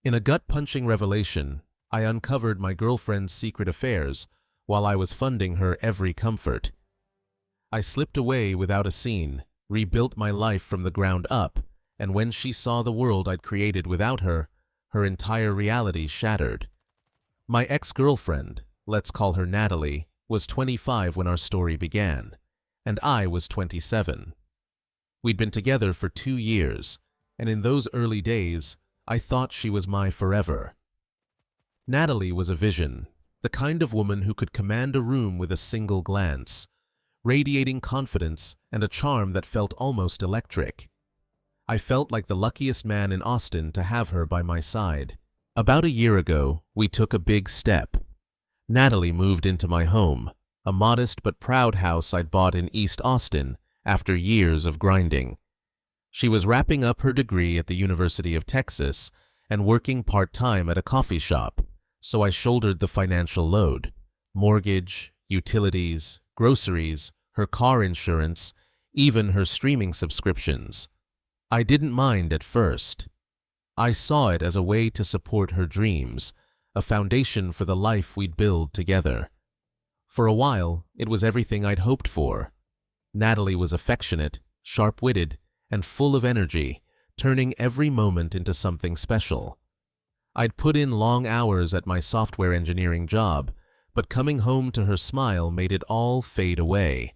In a gut-punching revelation, I uncovered my girlfriend's secret affairs while I was funding her every comfort. I slipped away without a scene, rebuilt my life from the ground up, and when she saw the world I'd created without her, her entire reality shattered. My ex-girlfriend, let's call her Natalie, was 25 when our story began, and I was 27. We'd been together for 2 years, and in those early days, I thought she was my forever. Natalie was a vision, the kind of woman who could command a room with a single glance, radiating confidence and a charm that felt almost electric. I felt like the luckiest man in Austin to have her by my side. About a year ago, we took a big step. Natalie moved into my home, a modest but proud house I'd bought in East Austin after years of grinding. She was wrapping up her degree at the University of Texas and working part-time at a coffee shop, so I shouldered the financial load: mortgage, utilities, groceries, her car insurance, even her streaming subscriptions. I didn't mind at first. I saw it as a way to support her dreams, a foundation for the life we'd build together. For a while, it was everything I'd hoped for. Natalie was affectionate, sharp-witted, and full of energy, turning every moment into something special. I'd put in long hours at my software engineering job, but coming home to her smile made it all fade away.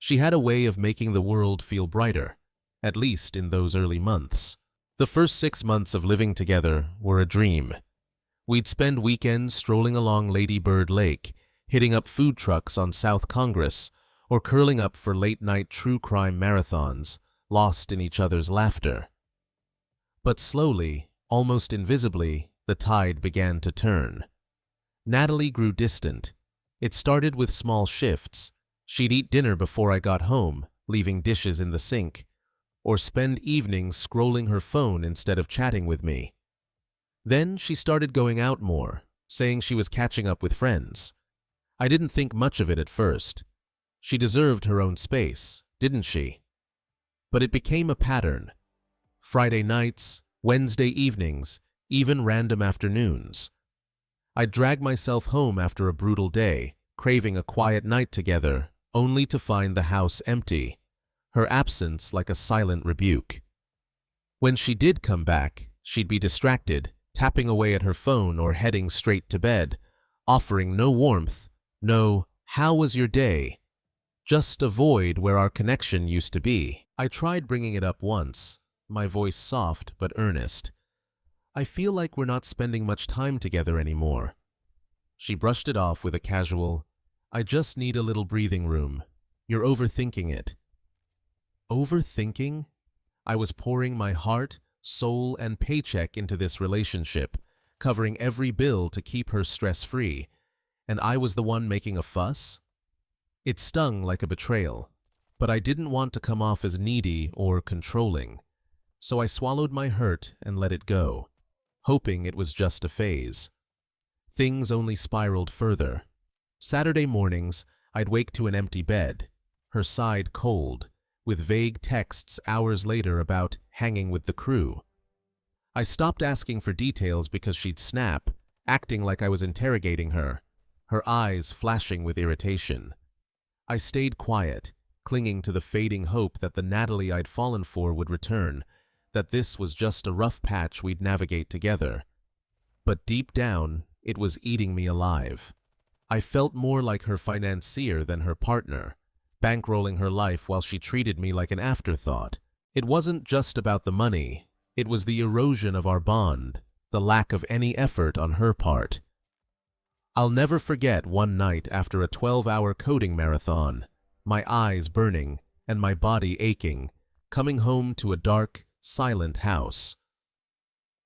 She had a way of making the world feel brighter, at least in those early months. The first 6 months of living together were a dream. We'd spend weekends strolling along Lady Bird Lake, hitting up food trucks on South Congress, or curling up for late-night true crime marathons, lost in each other's laughter. But slowly, almost invisibly, the tide began to turn. Natalie grew distant. It started with small shifts. She'd eat dinner before I got home, leaving dishes in the sink, or spend evenings scrolling her phone instead of chatting with me. Then she started going out more, saying she was catching up with friends. I didn't think much of it at first. She deserved her own space, didn't she? But it became a pattern. Friday nights, Wednesday evenings, even random afternoons. I'd drag myself home after a brutal day, craving a quiet night together, only to find the house empty, her absence like a silent rebuke. When she did come back, she'd be distracted, tapping away at her phone or heading straight to bed, offering no warmth, no "how was your day?" just a void where our connection used to be. I tried bringing it up once, my voice soft but earnest. I feel like we're not spending much time together anymore. She brushed it off with a casual, "I just need a little breathing room. You're overthinking it." Overthinking? I was pouring my heart, soul, and paycheck into this relationship, covering every bill to keep her stress-free, and I was the one making a fuss? It stung like a betrayal, but I didn't want to come off as needy or controlling, so I swallowed my hurt and let it go, hoping it was just a phase. Things only spiraled further. Saturday mornings, I'd wake to an empty bed, her side cold, with vague texts hours later about hanging with the crew. I stopped asking for details because she'd snap, acting like I was interrogating her, her eyes flashing with irritation. I stayed quiet, clinging to the fading hope that the Natalie I'd fallen for would return, that this was just a rough patch we'd navigate together. But deep down, it was eating me alive. I felt more like her financier than her partner, bankrolling her life while she treated me like an afterthought. It wasn't just about the money, it was the erosion of our bond, the lack of any effort on her part. I'll never forget one night after a 12-hour coding marathon, my eyes burning and my body aching, coming home to a dark, silent house.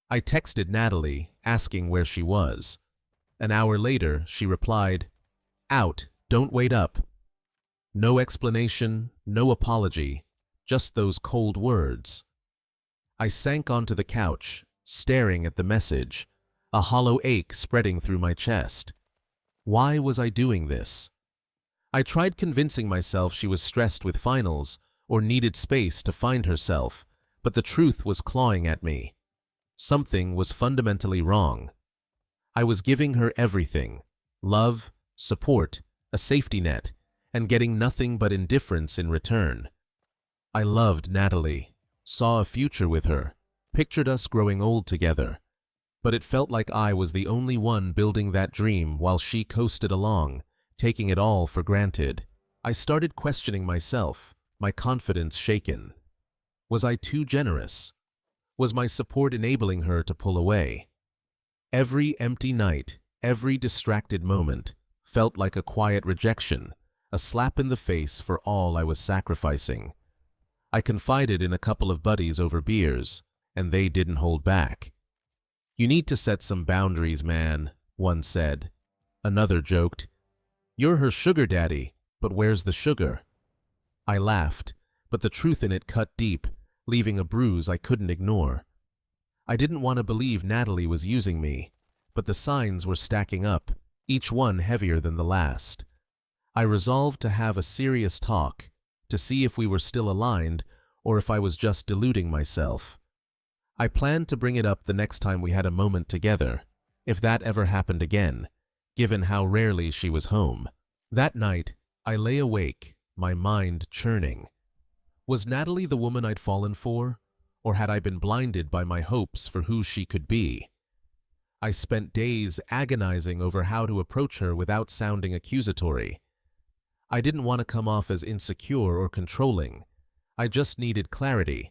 I texted Natalie, asking where she was. An hour later, she replied, "Out, don't wait up." No explanation, no apology, just those cold words. I sank onto the couch, staring at the message, a hollow ache spreading through my chest. Why was I doing this? I tried convincing myself she was stressed with finals or needed space to find herself, but the truth was clawing at me. Something was fundamentally wrong. I was giving her everything: love, support, a safety net, and getting nothing but indifference in return. I loved Natalie, saw a future with her, pictured us growing old together, but it felt like I was the only one building that dream while she coasted along, taking it all for granted. I started questioning myself, my confidence shaken. Was I too generous? Was my support enabling her to pull away? Every empty night, every distracted moment, felt like a quiet rejection, a slap in the face for all I was sacrificing. I confided in a couple of buddies over beers, and they didn't hold back. "You need to set some boundaries, man," one said. Another joked, "You're her sugar daddy, but where's the sugar?" I laughed, but the truth in it cut deep, leaving a bruise I couldn't ignore. I didn't want to believe Natalie was using me, but the signs were stacking up, each one heavier than the last. I resolved to have a serious talk, to see if we were still aligned or if I was just deluding myself. I planned to bring it up the next time we had a moment together, if that ever happened again, given how rarely she was home. That night, I lay awake, my mind churning. Was Natalie the woman I'd fallen for, or had I been blinded by my hopes for who she could be? I spent days agonizing over how to approach her without sounding accusatory. I didn't want to come off as insecure or controlling. I just needed clarity,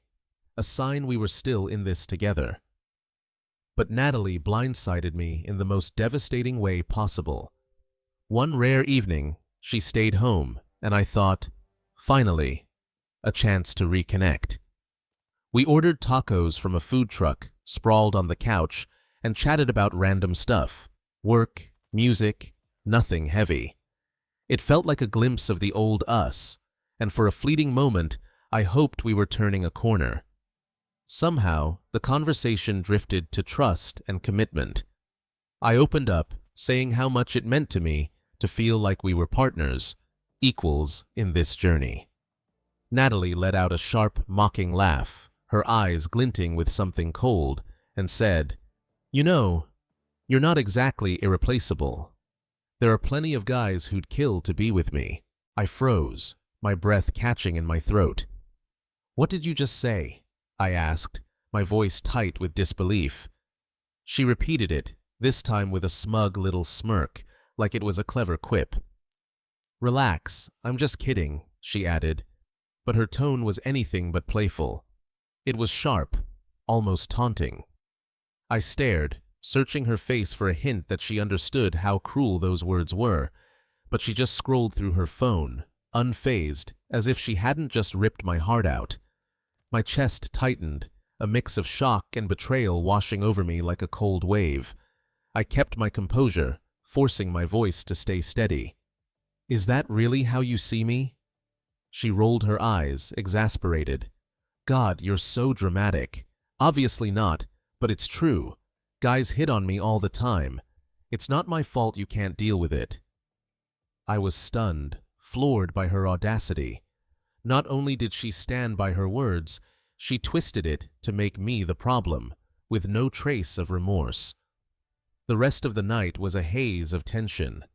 a sign we were still in this together. But Natalie blindsided me in the most devastating way possible. One rare evening, she stayed home, and I thought, finally, a chance to reconnect. We ordered tacos from a food truck, sprawled on the couch, and chatted about random stuff: work, music, nothing heavy. It felt like a glimpse of the old us, and for a fleeting moment, I hoped we were turning a corner. Somehow, the conversation drifted to trust and commitment. I opened up, saying how much it meant to me to feel like we were partners, equals in this journey. Natalie let out a sharp, mocking laugh, her eyes glinting with something cold, and said, "You know, you're not exactly irreplaceable. There are plenty of guys who'd kill to be with me." I froze, my breath catching in my throat. "What did you just say?" I asked, my voice tight with disbelief. She repeated it, this time with a smug little smirk, like it was a clever quip. "Relax, I'm just kidding," she added, but her tone was anything but playful. It was sharp, almost taunting. I stared, searching her face for a hint that she understood how cruel those words were, but she just scrolled through her phone, unfazed, as if she hadn't just ripped my heart out. My chest tightened, a mix of shock and betrayal washing over me like a cold wave. I kept my composure, forcing my voice to stay steady. "Is that really how you see me?" She rolled her eyes, exasperated. "God, you're so dramatic." "Obviously not, but it's true. Guys hit on me all the time. It's not my fault you can't deal with it." I was stunned, floored by her audacity. Not only did she stand by her words, she twisted it to make me the problem, with no trace of remorse. The rest of the night was a haze of tension.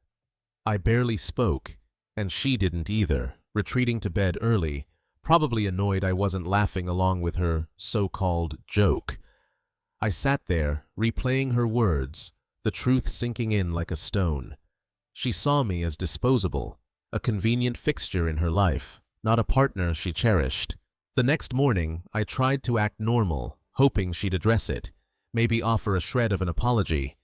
I barely spoke, and she didn't either, retreating to bed early, probably annoyed I wasn't laughing along with her so-called joke. I sat there, replaying her words, the truth sinking in like a stone. She saw me as disposable, a convenient fixture in her life, not a partner she cherished. The next morning, I tried to act normal, hoping she'd address it, maybe offer a shred of an apology.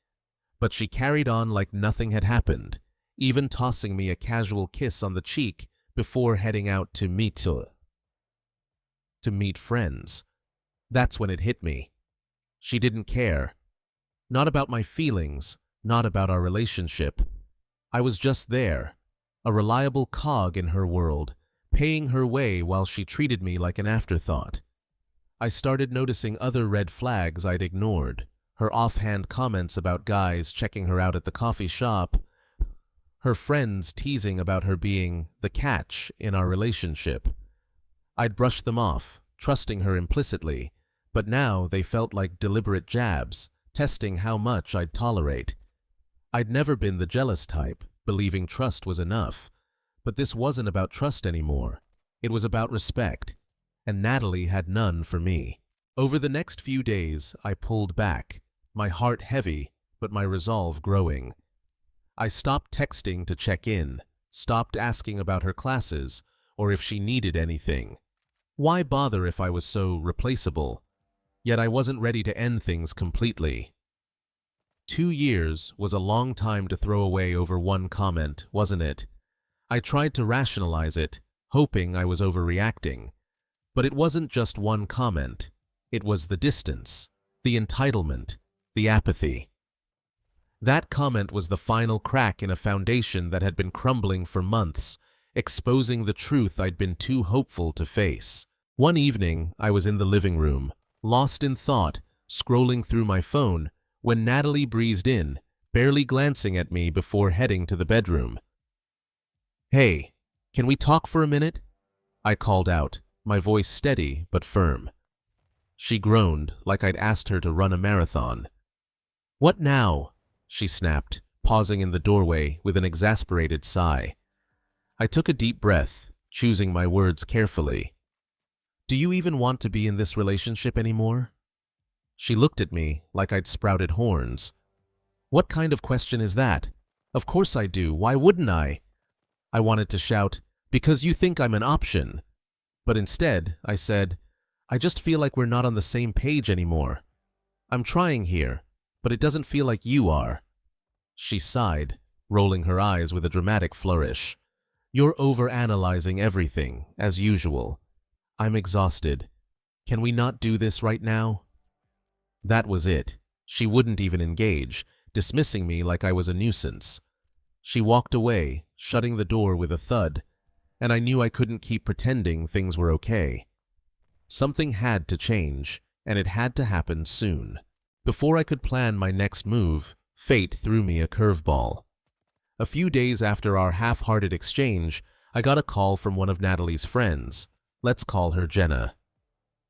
But she carried on like nothing had happened, even tossing me a casual kiss on the cheek before heading out to meet friends. That's when it hit me. She didn't care. Not about my feelings, not about our relationship. I was just there, a reliable cog in her world, paying her way while she treated me like an afterthought. I started noticing other red flags I'd ignored, her offhand comments about guys checking her out at the coffee shop, her friends teasing about her being the catch in our relationship. I'd brushed them off, trusting her implicitly, but now they felt like deliberate jabs, testing how much I'd tolerate. I'd never been the jealous type, believing trust was enough, but this wasn't about trust anymore. It was about respect, and Natalie had none for me. Over the next few days, I pulled back, my heart heavy, but my resolve growing. I stopped texting to check in, stopped asking about her classes, or if she needed anything. Why bother if I was so replaceable? Yet I wasn't ready to end things completely. 2 years was a long time to throw away over one comment, wasn't it? I tried to rationalize it, hoping I was overreacting. But it wasn't just one comment. It was the distance, the entitlement, the apathy. That comment was the final crack in a foundation that had been crumbling for months, exposing the truth I'd been too hopeful to face. One evening, I was in the living room, lost in thought, scrolling through my phone, when Natalie breezed in, barely glancing at me before heading to the bedroom. "Hey, can we talk for a minute?" I called out, my voice steady but firm. She groaned like I'd asked her to run a marathon. "What now?" she snapped, pausing in the doorway with an exasperated sigh. I took a deep breath, choosing my words carefully. "Do you even want to be in this relationship anymore?" She looked at me like I'd sprouted horns. "What kind of question is that? Of course I do. Why wouldn't I?" I wanted to shout, "Because you think I'm an option." But instead, I said, "I just feel like we're not on the same page anymore. I'm trying here, but it doesn't feel like you are." She sighed, rolling her eyes with a dramatic flourish. "You're overanalyzing everything, as usual. I'm exhausted. Can we not do this right now?" That was it. She wouldn't even engage, dismissing me like I was a nuisance. She walked away, shutting the door with a thud, and I knew I couldn't keep pretending things were okay. Something had to change, and it had to happen soon. Before I could plan my next move, fate threw me a curveball. A few days after our half-hearted exchange, I got a call from one of Natalie's friends. Let's call her Jenna.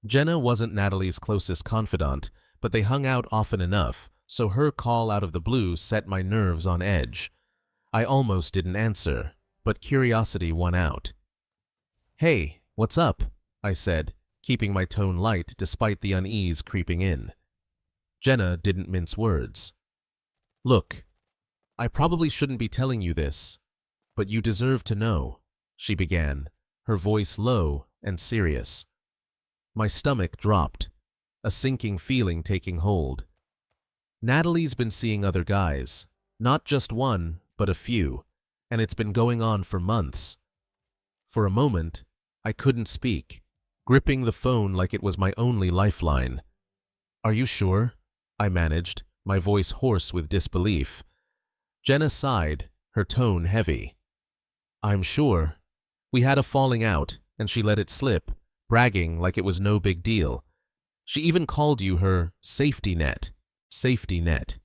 Jenna wasn't Natalie's closest confidant, but they hung out often enough, so her call out of the blue set my nerves on edge. I almost didn't answer, but curiosity won out. "Hey, what's up?" I said, keeping my tone light despite the unease creeping in. Jenna didn't mince words. "Look, I probably shouldn't be telling you this, but you deserve to know," she began, her voice low and serious. My stomach dropped, a sinking feeling taking hold. Natalie's been seeing other guys, not just one, but a few, and it's been going on for months. For a moment, I couldn't speak, gripping the phone like it was my only lifeline. "Are you sure?" I managed, my voice hoarse with disbelief. Jenna sighed, her tone heavy. "I'm sure. We had a falling out, and she let it slip, bragging like it was no big deal. She even called you her safety net. Safety net."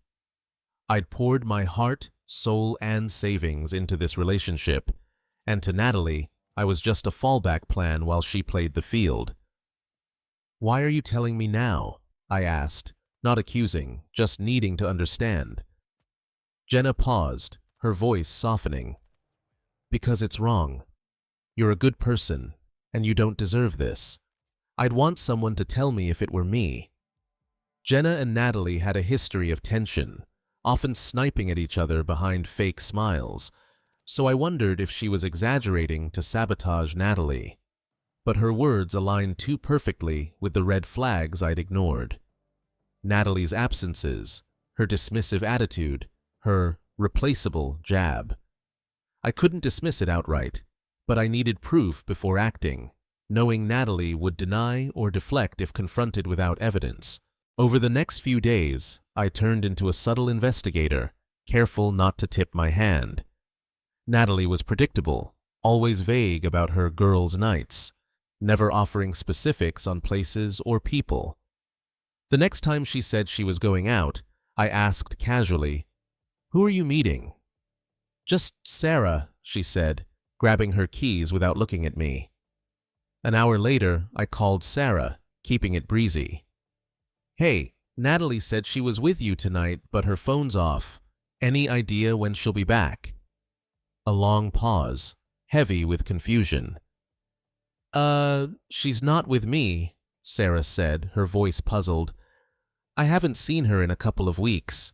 I'd poured my heart, soul, and savings into this relationship, and to Natalie, I was just a fallback plan while she played the field. "Why are you telling me now?" I asked, not accusing, just needing to understand. Jenna paused, her voice softening. "Because it's wrong. You're a good person, and you don't deserve this. I'd want someone to tell me if it were me." Jenna and Natalie had a history of tension, often sniping at each other behind fake smiles, so I wondered if she was exaggerating to sabotage Natalie. But her words aligned too perfectly with the red flags I'd ignored. Natalie's absences, her dismissive attitude, her replaceable jab. I couldn't dismiss it outright, but I needed proof before acting, knowing Natalie would deny or deflect if confronted without evidence. Over the next few days, I turned into a subtle investigator, careful not to tip my hand. Natalie was predictable, always vague about her girls' nights, never offering specifics on places or people. The next time she said she was going out, I asked casually, "Who are you meeting?" "Just Sarah," she said, grabbing her keys without looking at me. An hour later, I called Sarah, keeping it breezy. Hey, Natalie said she was with you tonight, but her phone's off. Any idea when she'll be back? A long pause, heavy with confusion. She's not with me, Sarah said, her voice puzzled. I haven't seen her in a couple of weeks.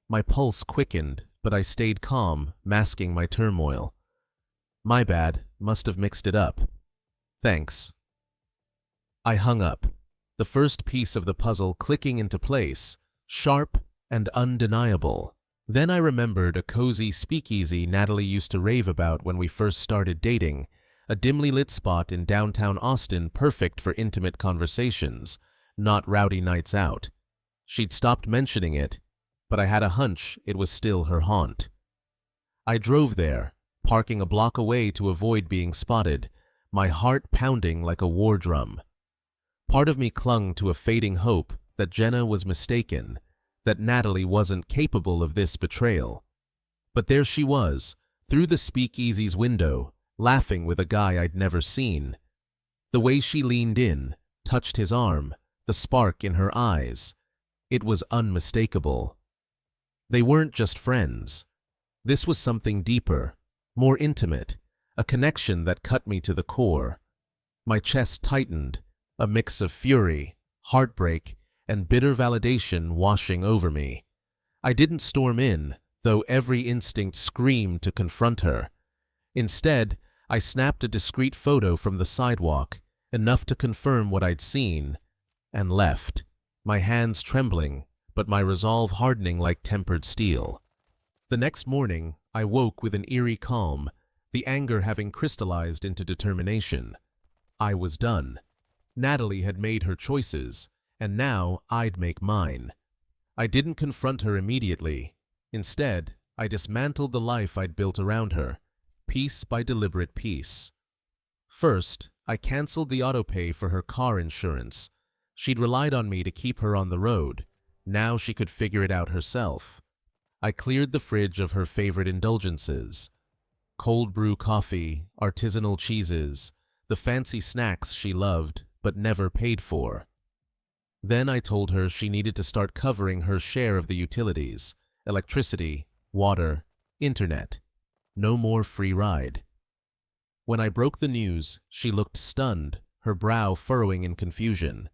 My pulse quickened, but I stayed calm, masking my turmoil. My bad, must have mixed it up. Thanks. I hung up, the first piece of the puzzle clicking into place, sharp and undeniable. Then I remembered a cozy speakeasy Natalie used to rave about when we first started dating, a dimly lit spot in downtown Austin perfect for intimate conversations, not rowdy nights out. She'd stopped mentioning it, but I had a hunch it was still her haunt. I drove there, parking a block away to avoid being spotted, my heart pounding like a war drum. Part of me clung to a fading hope that Jenna was mistaken, that Natalie wasn't capable of this betrayal. But there she was, through the speakeasy's window, laughing with a guy I'd never seen. The way she leaned in, touched his arm, the spark in her eyes. It was unmistakable. They weren't just friends. This was something deeper, more intimate, a connection that cut me to the core. My chest tightened, a mix of fury, heartbreak, and bitter validation washing over me. I didn't storm in, though every instinct screamed to confront her. Instead, I snapped a discreet photo from the sidewalk, enough to confirm what I'd seen, and left, my hands trembling, but my resolve hardening like tempered steel. The next morning, I woke with an eerie calm, the anger having crystallized into determination. I was done. Natalie had made her choices, and now I'd make mine. I didn't confront her immediately. Instead, I dismantled the life I'd built around her, piece by deliberate piece. First, I canceled the autopay for her car insurance. She'd relied on me to keep her on the road. Now she could figure it out herself. I cleared the fridge of her favorite indulgences. Cold brew coffee, artisanal cheeses, the fancy snacks she loved but never paid for. Then I told her she needed to start covering her share of the utilities, electricity, water, internet. No more free ride. When I broke the news, she looked stunned, her brow furrowing in confusion.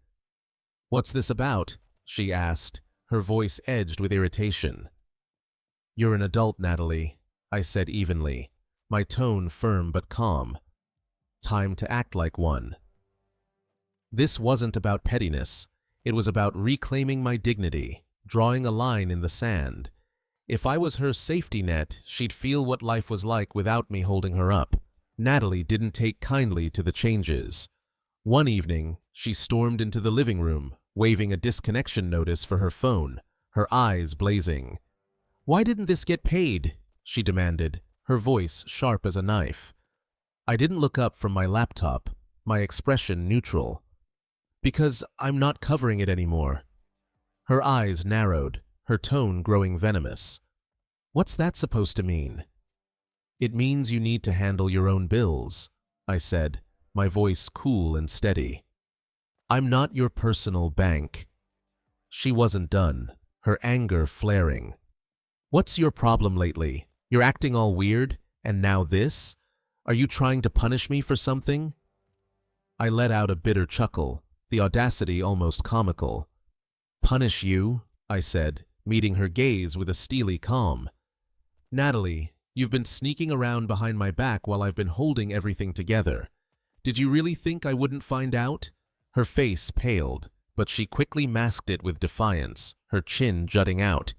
"What's this about?" she asked, her voice edged with irritation. "You're an adult, Natalie," I said evenly, my tone firm but calm. "Time to act like one." This wasn't about pettiness. It was about reclaiming my dignity, drawing a line in the sand. If I was her safety net, she'd feel what life was like without me holding her up. Natalie didn't take kindly to the changes. One evening, she stormed into the living room, waving a disconnection notice for her phone, her eyes blazing. "Why didn't this get paid?" she demanded, her voice sharp as a knife. I didn't look up from my laptop, my expression neutral. "Because I'm not covering it anymore." Her eyes narrowed, her tone growing venomous. "What's that supposed to mean?" "It means you need to handle your own bills," I said, my voice cool and steady. "I'm not your personal bank." She wasn't done, her anger flaring. "What's your problem lately? You're acting all weird, and now this? Are you trying to punish me for something?" I let out a bitter chuckle, the audacity almost comical. "Punish you?" I said, meeting her gaze with a steely calm. "Natalie, you've been sneaking around behind my back while I've been holding everything together. Did you really think I wouldn't find out?" Her face paled, but she quickly masked it with defiance, her chin jutting out.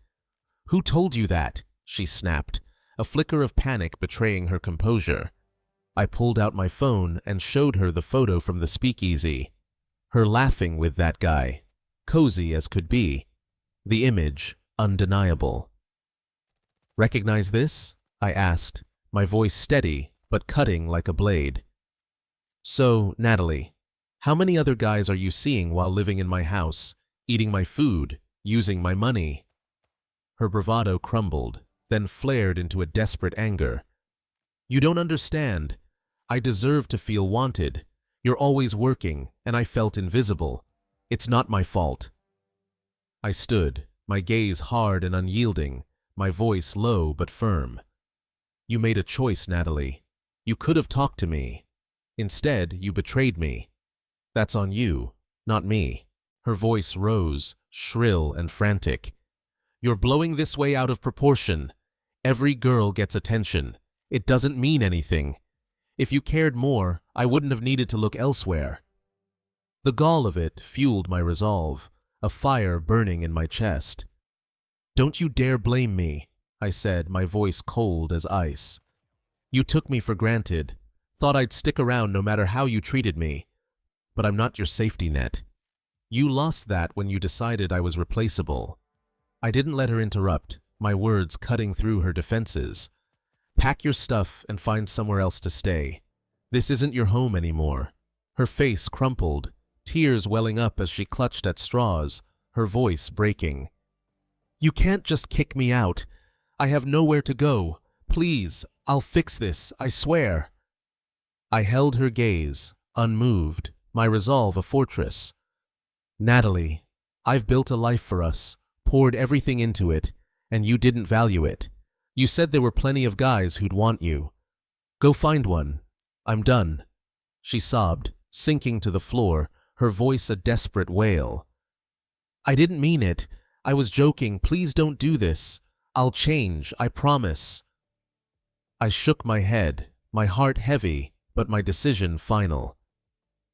"Who told you that?" she snapped, a flicker of panic betraying her composure. I pulled out my phone and showed her the photo from the speakeasy. Her laughing with that guy, cozy as could be. The image, undeniable. "Recognize this?" I asked, my voice steady but cutting like a blade. "So, Natalie, how many other guys are you seeing while living in my house, eating my food, using my money?" Her bravado crumbled, then flared into a desperate anger. "You don't understand. I deserve to feel wanted. You're always working, and I felt invisible. It's not my fault." I stood, my gaze hard and unyielding, my voice low but firm. You made a choice, Natalie. You could have talked to me. Instead, you betrayed me. That's on you, not me. Her voice rose, shrill and frantic. You're blowing this way out of proportion. Every girl gets attention. It doesn't mean anything. If you cared more, I wouldn't have needed to look elsewhere. The gall of it fueled my resolve, a fire burning in my chest. Don't you dare blame me, I said, my voice cold as ice. You took me for granted, thought I'd stick around no matter how you treated me. But I'm not your safety net. You lost that when you decided I was replaceable. I didn't let her interrupt, my words cutting through her defenses. Pack your stuff and find somewhere else to stay. This isn't your home anymore. Her face crumpled, tears welling up as she clutched at straws, her voice breaking. You can't just kick me out. I have nowhere to go. Please, I'll fix this, I swear. I held her gaze, unmoved, my resolve a fortress. Natalie, I've built a life for us, poured everything into it, and you didn't value it. You said there were plenty of guys who'd want you. Go find one. I'm done. She sobbed, sinking to the floor, her voice a desperate wail. I didn't mean it. I was joking. Please don't do this. I'll change, I promise. I shook my head, my heart heavy, but my decision final.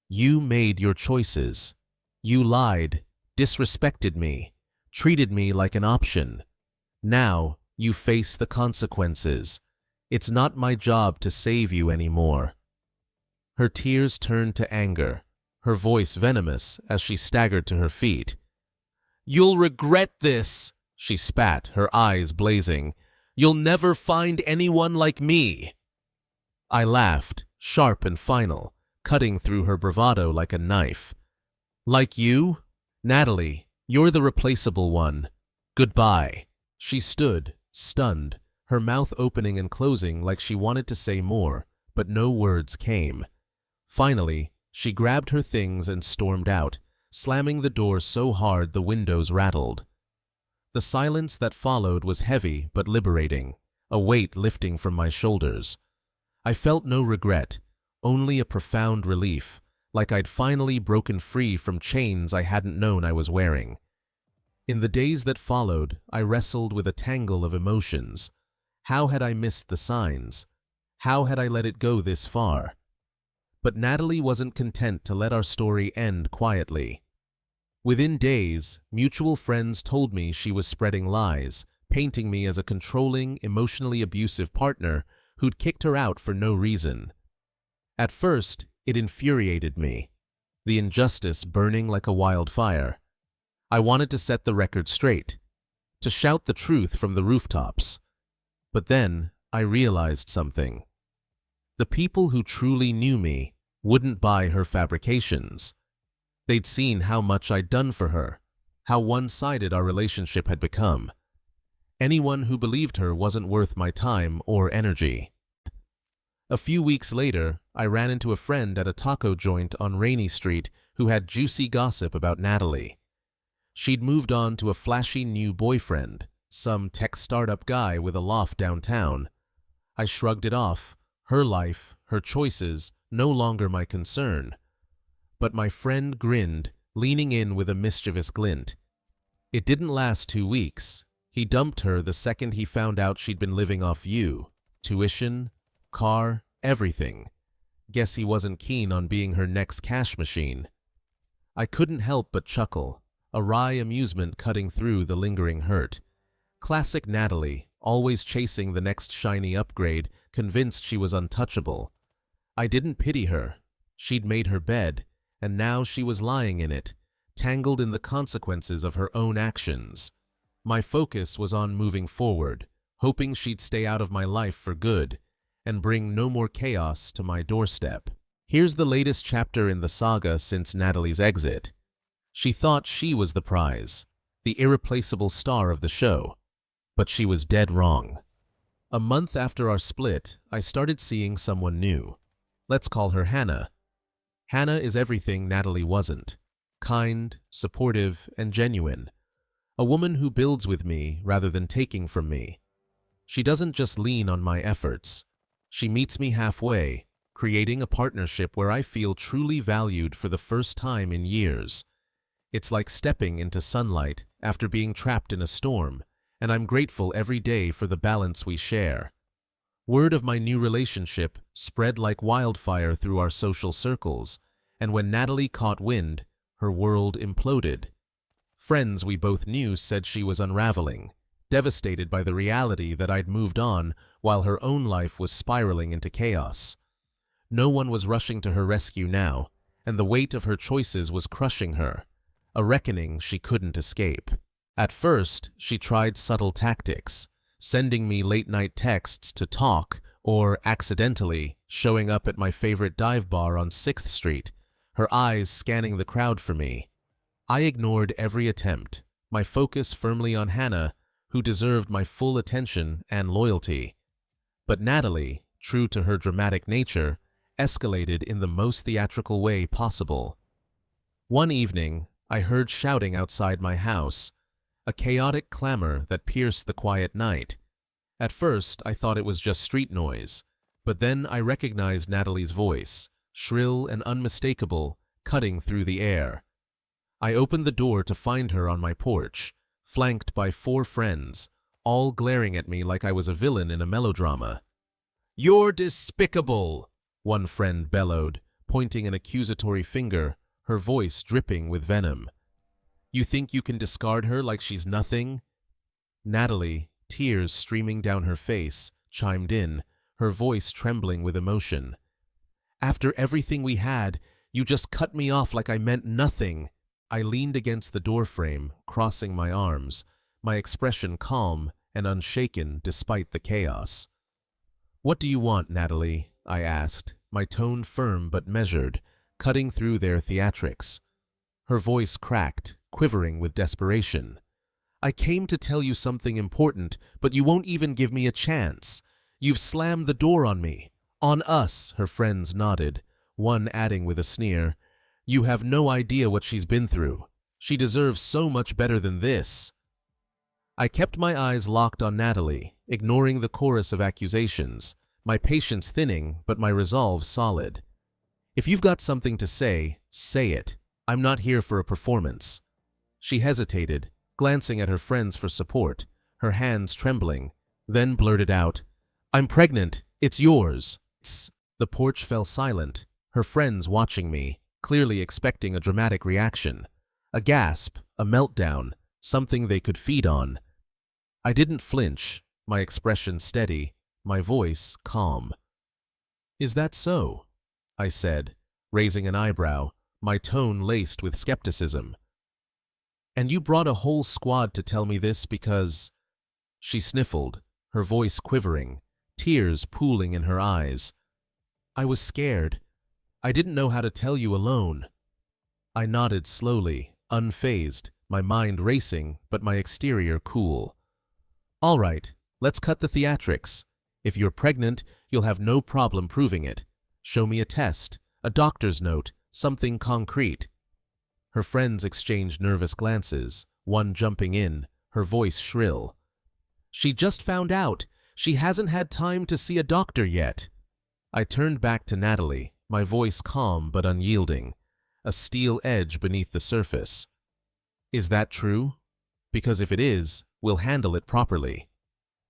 You made your choices. You lied, disrespected me, treated me like an option. Now you face the consequences. It's not my job to save you anymore. Her tears turned to anger, her voice venomous as she staggered to her feet. You'll regret this, she spat, her eyes blazing. You'll never find anyone like me. I laughed, sharp and final, cutting through her bravado like a knife. Like you? Natalie, you're the replaceable one. Goodbye. She stood, stunned, her mouth opening and closing like she wanted to say more, but no words came. Finally, she grabbed her things and stormed out, slamming the door so hard the windows rattled. The silence that followed was heavy but liberating, a weight lifting from my shoulders. I felt no regret, only a profound relief, like I'd finally broken free from chains I hadn't known I was wearing. In the days that followed, I wrestled with a tangle of emotions. How had I missed the signs? How had I let it go this far? But Natalie wasn't content to let our story end quietly. Within days, mutual friends told me she was spreading lies, painting me as a controlling, emotionally abusive partner who'd kicked her out for no reason. At first, it infuriated me, the injustice burning like a wildfire. I wanted to set the record straight, to shout the truth from the rooftops. But then I realized something. The people who truly knew me wouldn't buy her fabrications. They'd seen how much I'd done for her, how one-sided our relationship had become. Anyone who believed her wasn't worth my time or energy. A few weeks later, I ran into a friend at a taco joint on Rainy Street who had juicy gossip about Natalie. She'd moved on to a flashy new boyfriend, some tech startup guy with a loft downtown. I shrugged it off. Her life, her choices, no longer my concern. But my friend grinned, leaning in with a mischievous glint. It didn't last 2 weeks. He dumped her the second he found out she'd been living off you. Tuition, car, everything. Guess he wasn't keen on being her next cash machine. I couldn't help but chuckle, a wry amusement cutting through the lingering hurt. Classic Natalie, always chasing the next shiny upgrade, convinced she was untouchable. I didn't pity her. She'd made her bed, and now she was lying in it, tangled in the consequences of her own actions. My focus was on moving forward, hoping she'd stay out of my life for good, and bring no more chaos to my doorstep. Here's the latest chapter in the saga since Natalie's exit. She thought she was the prize, the irreplaceable star of the show, but she was dead wrong. A month after our split, I started seeing someone new. Let's call her Hannah. Hannah is everything Natalie wasn't. Kind, supportive, and genuine. A woman who builds with me rather than taking from me. She doesn't just lean on my efforts. She meets me halfway, creating a partnership where I feel truly valued for the first time in years. It's like stepping into sunlight after being trapped in a storm, and I'm grateful every day for the balance we share. Word of my new relationship spread like wildfire through our social circles, and when Natalie caught wind, her world imploded. Friends we both knew said she was unraveling, devastated by the reality that I'd moved on while her own life was spiraling into chaos. No one was rushing to her rescue now, and the weight of her choices was crushing her, a reckoning she couldn't escape. At first, she tried subtle tactics, sending me late-night texts to talk or accidentally showing up at my favorite dive bar on 6th Street, her eyes scanning the crowd for me. I ignored every attempt, my focus firmly on Hannah, who deserved my full attention and loyalty. But Natalie, true to her dramatic nature, escalated in the most theatrical way possible. One evening, I heard shouting outside my house, a chaotic clamor that pierced the quiet night. At first, I thought it was just street noise, but then I recognized Natalie's voice, shrill and unmistakable, cutting through the air. I opened the door to find her on my porch, flanked by 4 friends, all glaring at me like I was a villain in a melodrama. "You're despicable!" one friend bellowed, pointing an accusatory finger, her voice dripping with venom. "You think you can discard her like she's nothing?" Natalie, tears streaming down her face, chimed in, her voice trembling with emotion. "After everything we had, you just cut me off like I meant nothing." I leaned against the doorframe, crossing my arms, my expression calm and unshaken despite the chaos. "What do you want, Natalie?" I asked, my tone firm but measured, cutting through their theatrics. Her voice cracked, quivering with desperation. "I came to tell you something important, but you won't even give me a chance. You've slammed the door on me." "On us," her friends nodded, one adding with a sneer, "You have no idea what she's been through. She deserves so much better than this." I kept my eyes locked on Natalie, ignoring the chorus of accusations, my patience thinning but my resolve solid. "If you've got something to say, say it. I'm not here for a performance." She hesitated, glancing at her friends for support, her hands trembling, then blurted out, "I'm pregnant. It's yours." The porch fell silent, her friends watching me, clearly expecting a dramatic reaction. A gasp, a meltdown, something they could feed on. I didn't flinch, my expression steady, my voice calm. "Is that so?" I said, raising an eyebrow, my tone laced with skepticism. "And you brought a whole squad to tell me this because—" She sniffled, her voice quivering, tears pooling in her eyes. "I was scared. I didn't know how to tell you alone." I nodded slowly, unfazed, my mind racing but my exterior cool. "All right, let's cut the theatrics. If you're pregnant, you'll have no problem proving it. Show me a test, a doctor's note, something concrete." Her friends exchanged nervous glances, one jumping in, her voice shrill. "She just found out. She hasn't had time to see a doctor yet." I turned back to Natalie, my voice calm but unyielding, a steel edge beneath the surface. "Is that true? Because if it is, we'll handle it properly.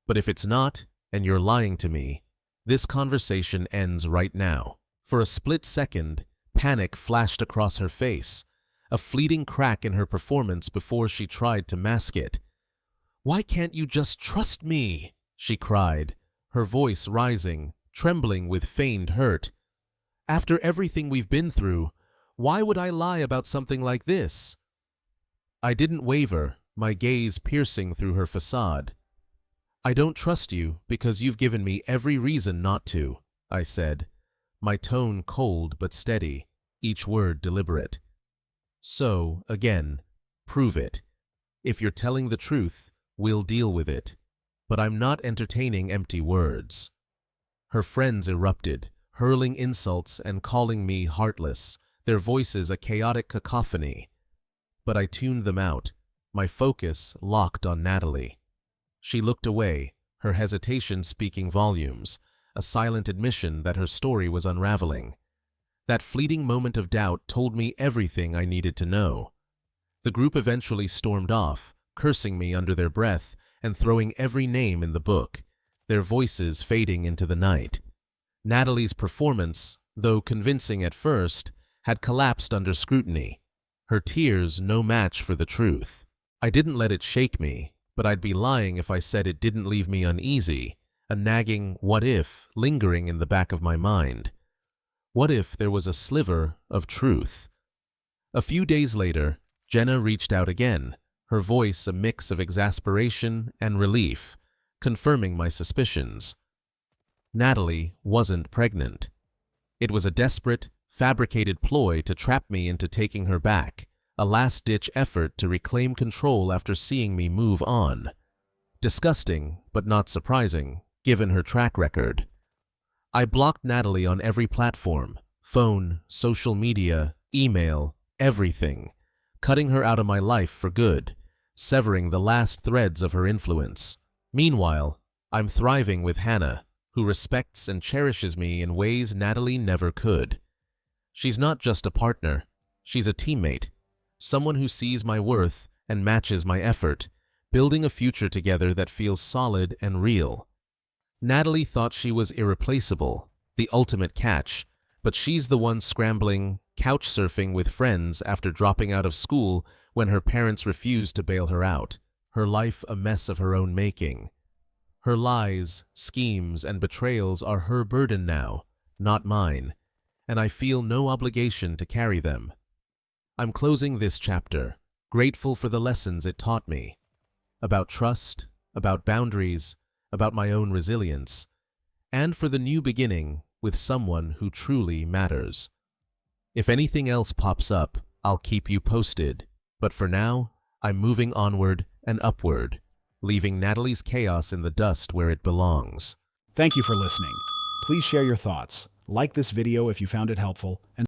But if it's not, and you're lying to me, this conversation ends right now." For a split second, panic flashed across her face, a fleeting crack in her performance before she tried to mask it. "Why can't you just trust me?" she cried, her voice rising, trembling with feigned hurt. "After everything we've been through, why would I lie about something like this?" I didn't waver, my gaze piercing through her facade. "I don't trust you because you've given me every reason not to," I said, my tone cold but steady, each word deliberate. "So, again, prove it. If you're telling the truth, we'll deal with it. But I'm not entertaining empty words." Her friends erupted, hurling insults and calling me heartless, their voices a chaotic cacophony. But I tuned them out, my focus locked on Natalie. She looked away, her hesitation speaking volumes, a silent admission that her story was unraveling. That fleeting moment of doubt told me everything I needed to know. The group eventually stormed off, cursing me under their breath and throwing every name in the book, their voices fading into the night. Natalie's performance, though convincing at first, had collapsed under scrutiny, her tears no match for the truth. I didn't let it shake me, but I'd be lying if I said it didn't leave me uneasy, a nagging what if lingering in the back of my mind. What if there was a sliver of truth? A few days later, Jenna reached out again, her voice a mix of exasperation and relief, confirming my suspicions. Natalie wasn't pregnant. It was a desperate, fabricated ploy to trap me into taking her back, a last-ditch effort to reclaim control after seeing me move on. Disgusting, but not surprising, given her track record. I blocked Natalie on every platform, phone, social media, email, everything, cutting her out of my life for good, severing the last threads of her influence. Meanwhile, I'm thriving with Hannah, who respects and cherishes me in ways Natalie never could. She's not just a partner, she's a teammate, someone who sees my worth and matches my effort, building a future together that feels solid and real. Natalie thought she was irreplaceable, the ultimate catch, but she's the one scrambling, couch surfing with friends after dropping out of school when her parents refused to bail her out, her life a mess of her own making. Her lies, schemes, and betrayals are her burden now, not mine, and I feel no obligation to carry them. I'm closing this chapter, grateful for the lessons it taught me, about trust, about boundaries, about my own resilience, and for the new beginning with someone who truly matters. If anything else pops up, I'll keep you posted, but for now, I'm moving onward and upward, leaving Natalie's chaos in the dust where it belongs. Thank you for listening. Please share your thoughts, like this video if you found it helpful, and